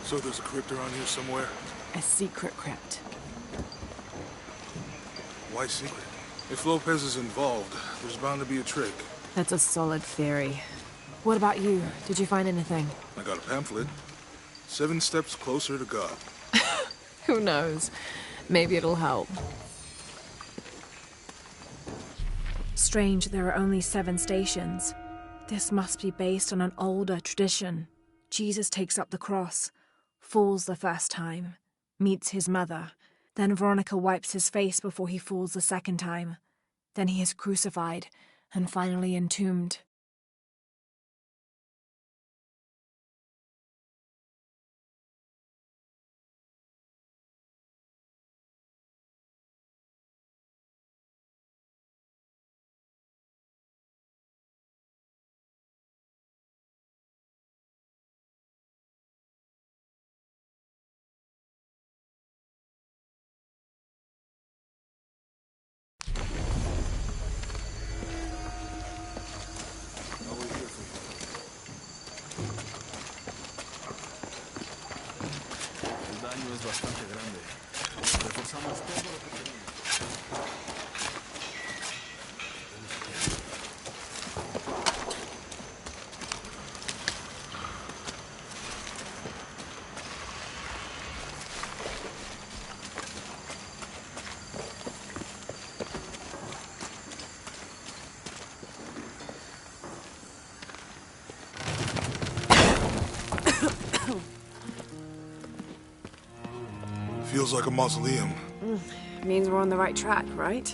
So there's a crypt around here somewhere? A secret crypt. Why secret? If Lopez is involved, there's bound to be a trick. That's a solid theory. What about you? Did you find anything? I got a pamphlet. 7 steps closer to God. Who knows? Maybe it'll help. Strange, there are only 7 stations. This must be based on an older tradition. Jesus takes up the cross, falls the first time, meets his mother. Then Veronica wipes his face before he falls the second time. Then he is crucified and finally entombed. I'll wait here for you. El daño es bastante grande. Reforzamos todo lo que tenemos. Feels like a mausoleum. Means we're on the right track, right?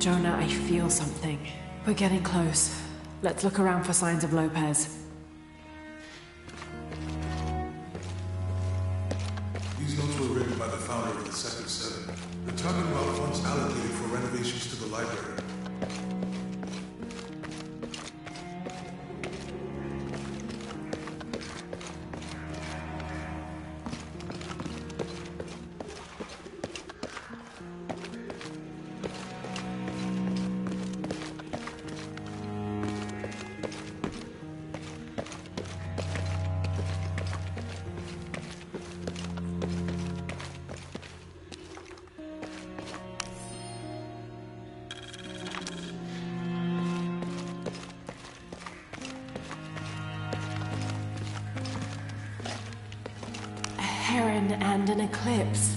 Jonah, I feel something. We're getting close. Let's look around for signs of Lopez. These notes were written by the founder of the Sector 7. They're talking about funds allocated for renovations to the library. Heron and an eclipse.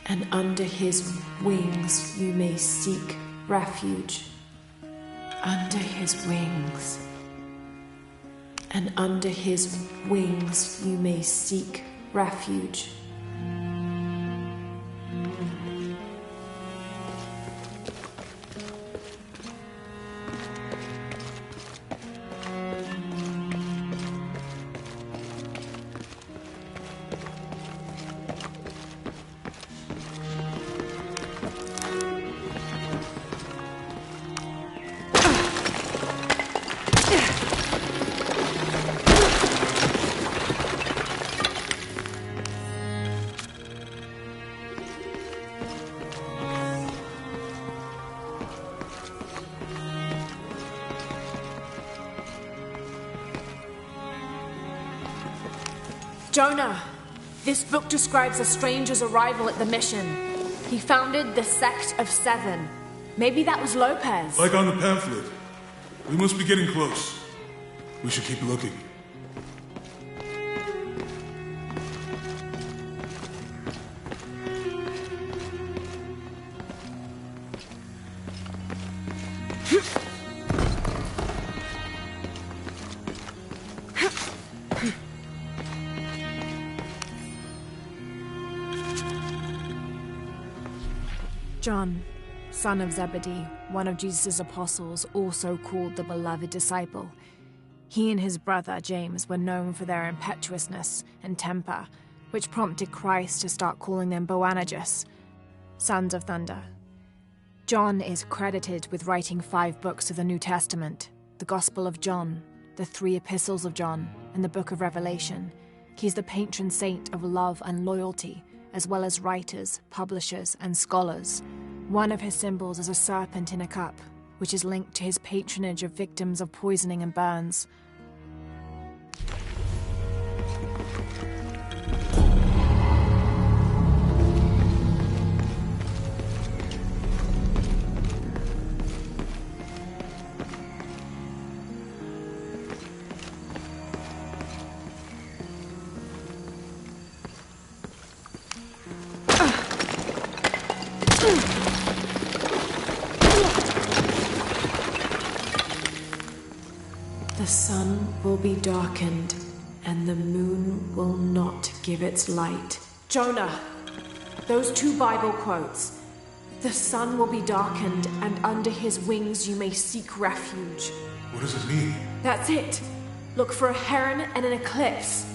And under his wings you may seek refuge. Under his wings. And under his wings you may seek refuge. Jonah, this book describes a stranger's arrival at the mission. He founded the Sect of 7. Maybe that was Lopez. Like on the pamphlet. We must be getting close. We should keep looking. John, son of Zebedee, one of Jesus' apostles, also called the beloved disciple. He and his brother, James, were known for their impetuousness and temper, which prompted Christ to start calling them Boanerges, sons of thunder. John is credited with writing 5 books of the New Testament, the Gospel of John, the 3 epistles of John, and the Book of Revelation. He's the patron saint of love and loyalty, as well as writers, publishers, and scholars. One of his symbols is a serpent in a cup, which is linked to his patronage of victims of poisoning and burns. The sun will be darkened, and the moon will not give its light. Jonah, those 2 Bible quotes. The sun will be darkened, and under his wings you may seek refuge. What does it mean? That's it. Look for a heron and an eclipse.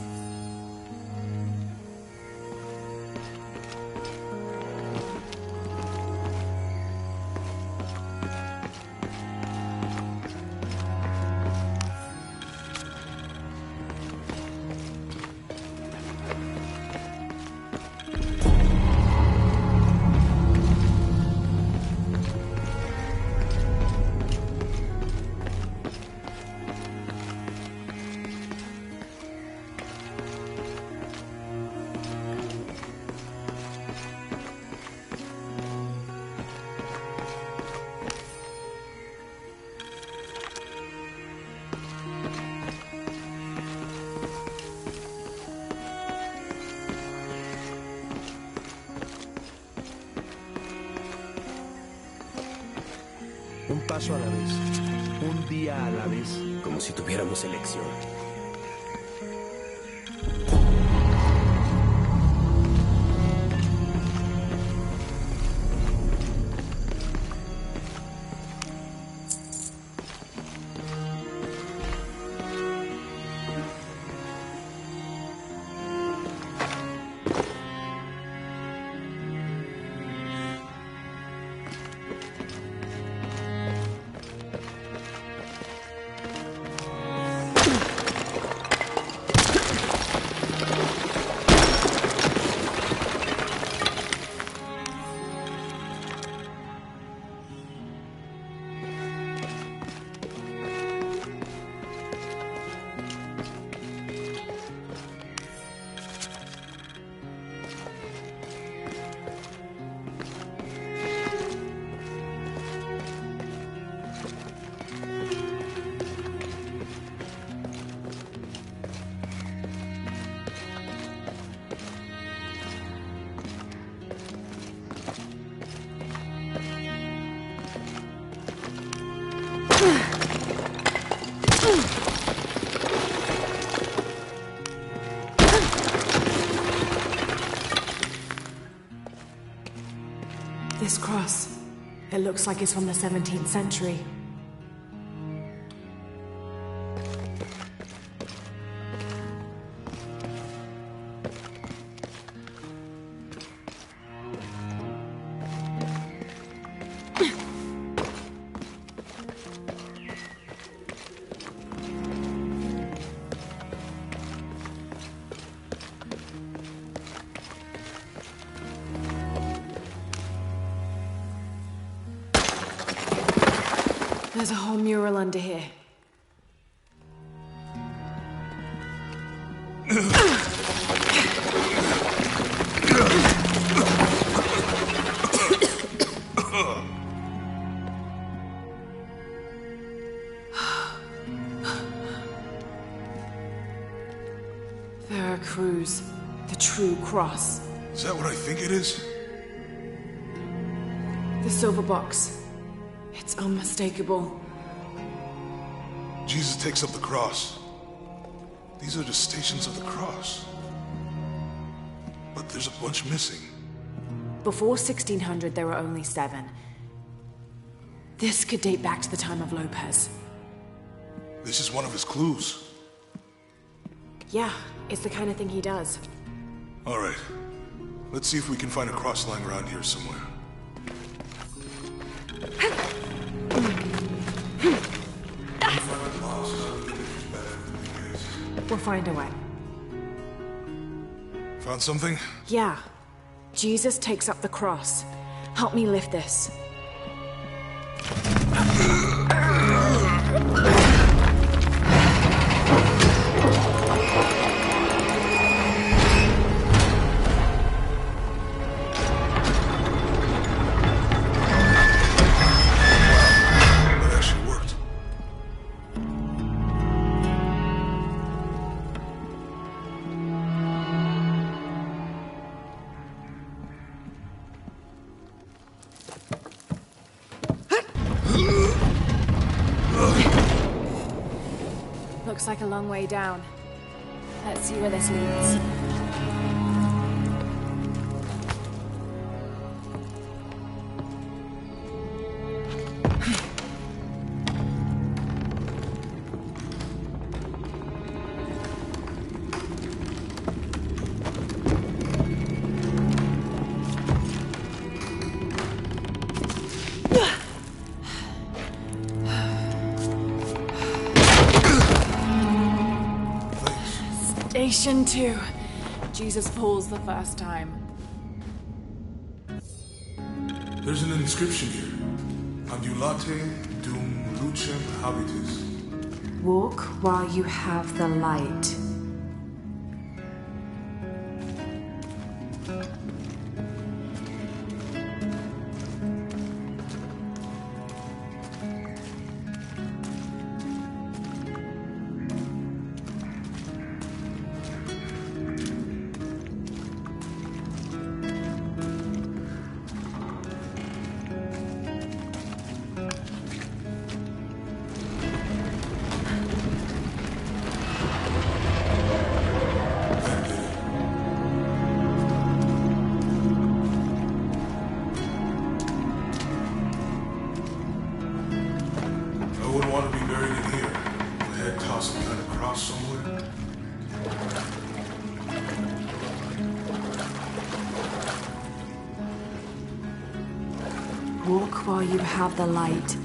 Un paso a la vez, un día a la vez. Como si tuviéramos elección. This cross, it looks like it's from the 17th century. There's a whole mural under here. Veracruz, the true cross. Is that what I think it is? The silver box. It's unmistakable. Jesus takes up the cross. These are the stations of the cross. But there's a bunch missing. Before 1600, there were only 7. This could date back to the time of Lopez. This is one of his clues. Yeah, it's the kind of thing he does. All right. Let's see if we can find a cross lying around here somewhere. We'll find a way. Found something? Yeah. Jesus takes up the cross. Help me lift this. Looks like a long way down. Let's see where this leads. Station 2. Jesus falls the first time. There's an inscription here. Ambulate dum lucem habitis. Walk while you have the light. Walk while you have the light,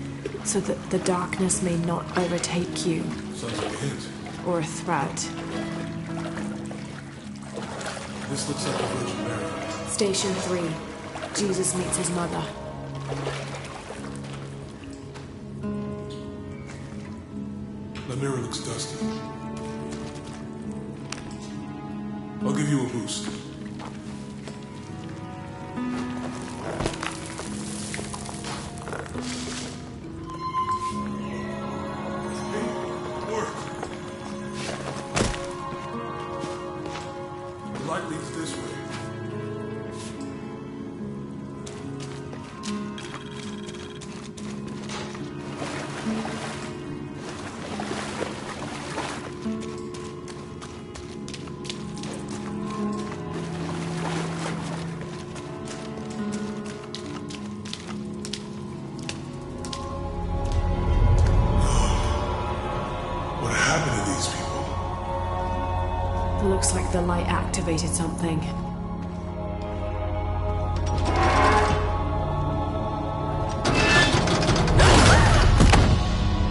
so that the darkness may not overtake you. Sounds like a hint. Or a threat. This looks like the Virgin Mary. Station 3. Jesus meets his mother. The mirror looks dusty. I'll give you a boost. Looks like the light activated something.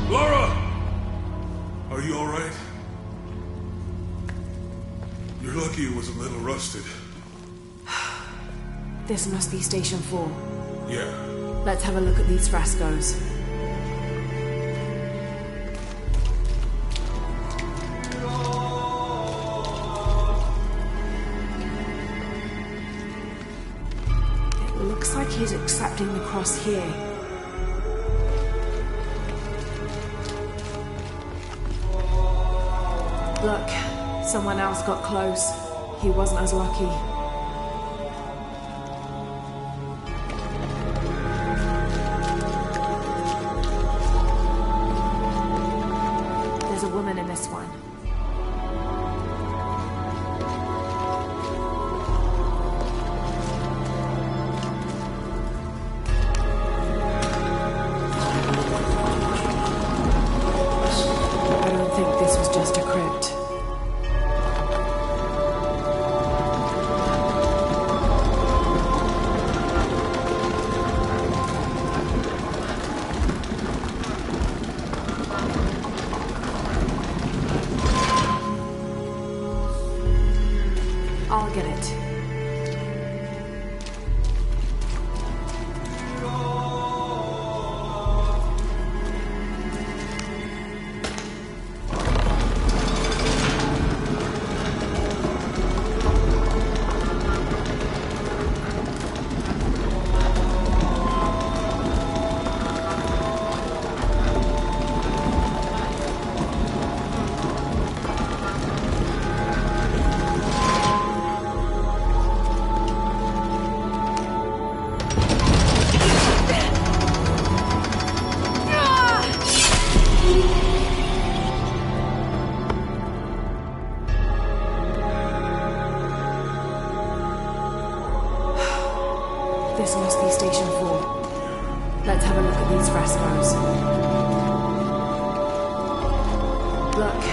Laura! Are you alright? You're lucky it was a little rusted. This must be Station 4. Yeah. Let's have a look at these frescoes. Looks like he's accepting the cross here. Look, someone else got close. He wasn't as lucky. Let's have a look at these frescoes. Look,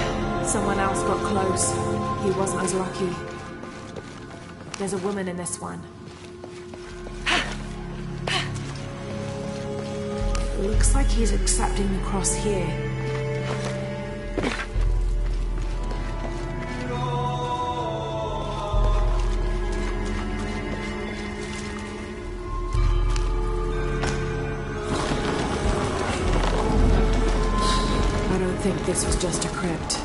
someone else got close. He wasn't as lucky. There's a woman in this one. Looks like he's accepting the cross here. I don't think this was just a crypt.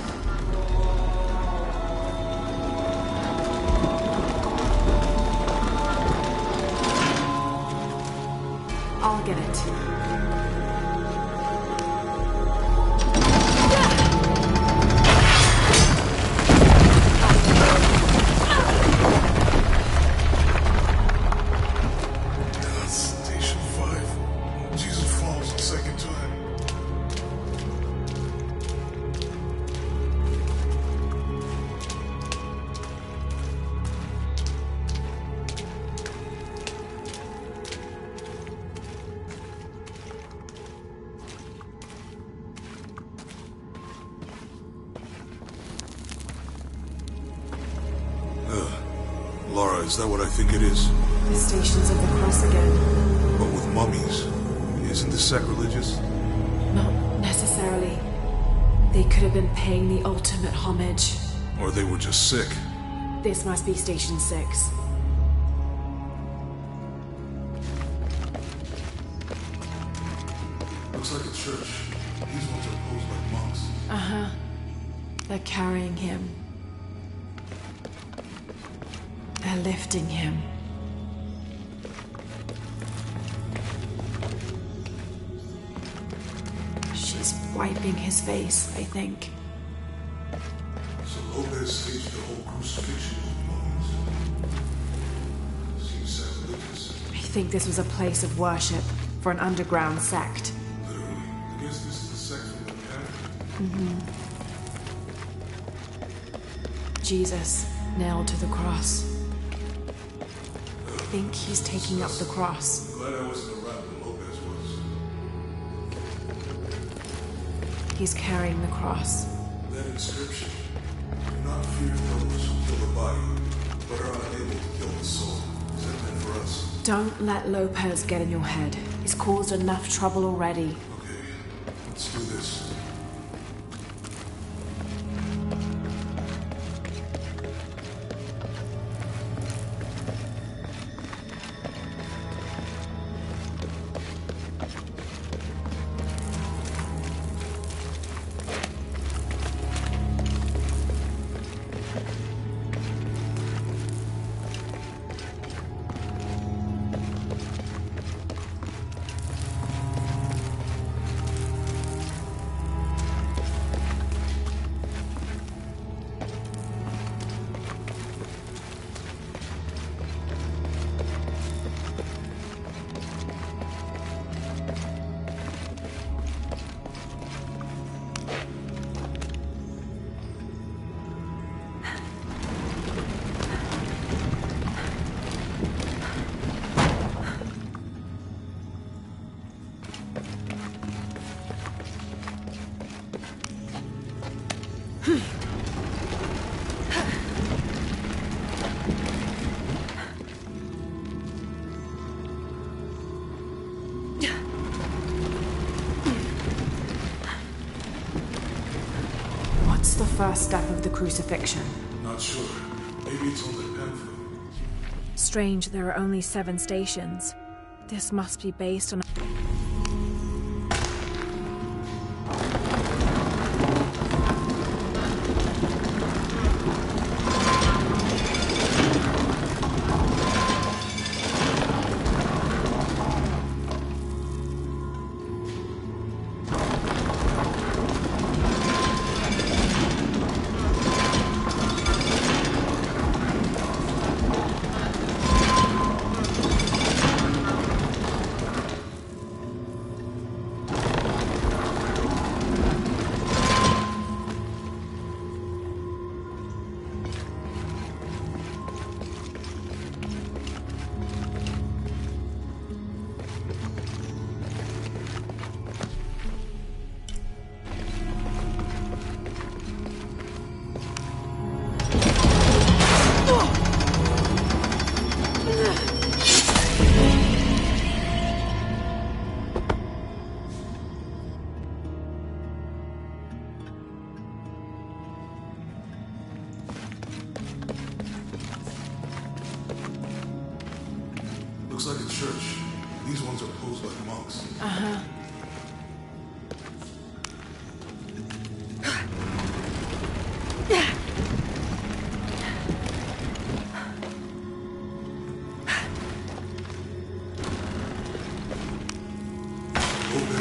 I'll get it. Station 5. Jesus falls the second time. Laura, is that what I think it is? The Stations of the Cross again. But with mummies. Isn't this sacrilegious? Not necessarily. They could have been paying the ultimate homage. Or they were just sick. This must be Station 6. Looks like a church. These ones are posed like monks. Uh-huh. They're carrying him. They're lifting him. She's wiping his face, I think. So Lopez staged the whole crucifixion with mummies. Seems sacrilegious. I think this was a place of worship for an underground sect. Literally. I guess this is the sect from the camp. Jesus, nailed to the cross. I think he's taking up the cross. I'm glad I wasn't around when Lopez was. He's carrying the cross. That inscription. Do not fear those who kill the body, but are unable to kill the soul. Is that meant for us? Don't let Lopez get in your head. He's caused enough trouble already. Okay, let's do this. What's the first step of the crucifixion? Not sure. Maybe it's on the pamphlet. Strange there are only 7 stations. This must be based on...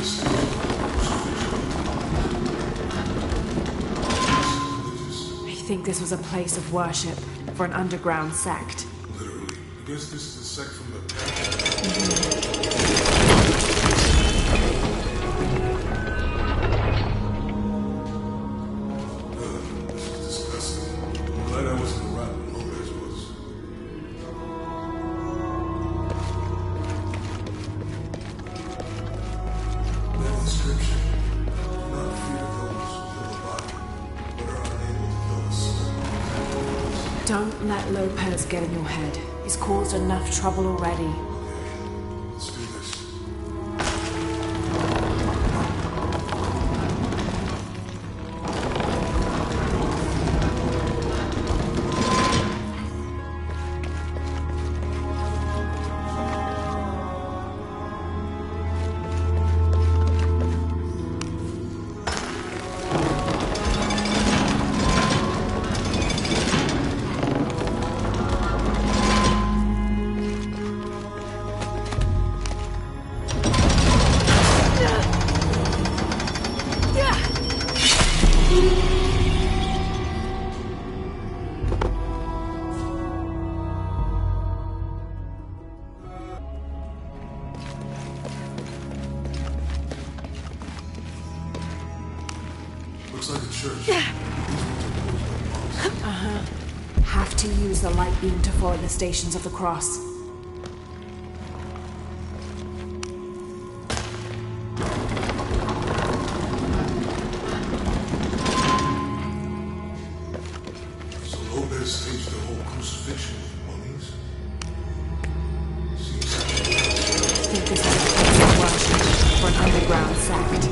I think this was a place of worship for an underground sect. Literally. I guess this is a sect from the past. This is disgusting. I'm glad I wasn't around when Lopez was. That inscription. Do not fear those who kill the body, but are unable to kill the soul. Don't let Lopez get in your head. He's caused enough trouble already. Let's do this. Looks like a church. Have to use the light beam to follow the stations of the cross. So Lopez staged the whole crucifixion with mummies? Seems I think this is a place of worship for an underground sect.